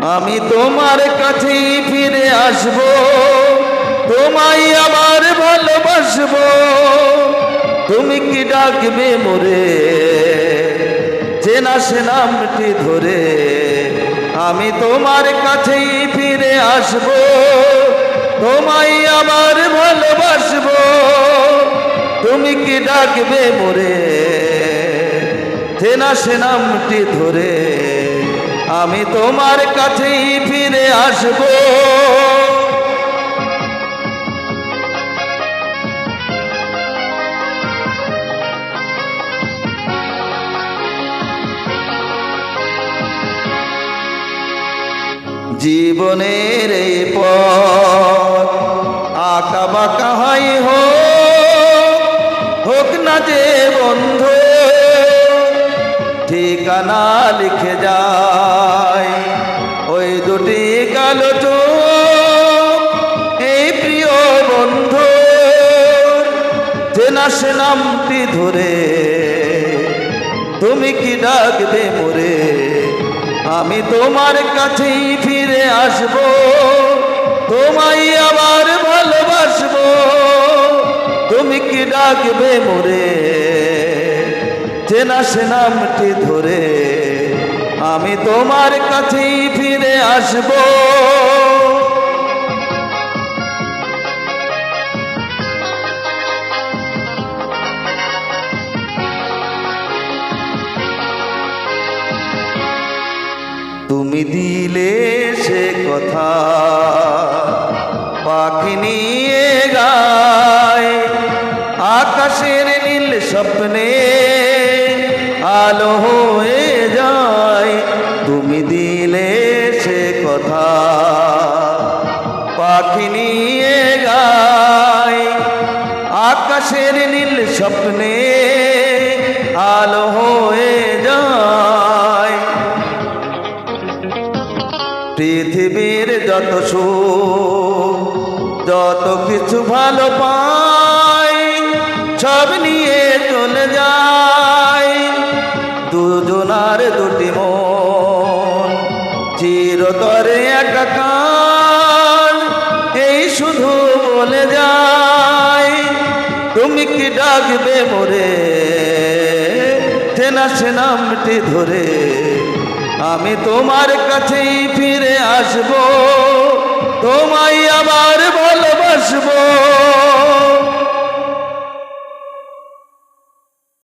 আমি তোমার কাছেই ফিরে আসব, তোমায় আবার ভালোবাসবো। তুমি কি ডাকবে মোরে চেনা সে নামটি ধরে? আমি তোমার কাছেই ফিরে আসব, তোমায় আবার ভালোবাসবো। তুমি কি ডাকবে মোরে চেনা সে নামটি ধরে? আমি তোমার কাছেই ফিরে আসব। জীবনের এই পথ আঁকা বাঁকা হয় হোক না যে বন্ধু, ঠিকানা লিখে যায় ওই দুটি কালো চোখ। এই প্রিয় বন্ধু চেনা সে নামটি ধরে তুমি কি ডাকবে মোরে? আমি তোমার কাছেই ফিরে আসব, তোমায় আবার ভালোবাসবো। তুমি কি ডাকবে মোরে চেনা সে নামটি ধরে? আমি তোমার কাছেই ফিরে আসব। তুমি দিলে সে কথা পাখি নিয়ে গায়, আকাশের নীল স্বপ্নে আলো হয়ে যায়। তুমি দিলে সে কথা পাখি নিয়ে গায়, আকাশের নীল স্বপ্নে আলো হয়ে যায়। পৃথিবীর যত সুখ যত কিছু ভালো পাই সব নিয়ে চলে যায়। দুজনার দুটি মন চিরতরে একাকার, এই শুধু বলে যায়। তুমি কি ডাকবে মোরে চেনা সে নামটি ধরে? আমি তোমার কাছেই ফিরে আসব, তোমায় আবার ভালোবাসবো।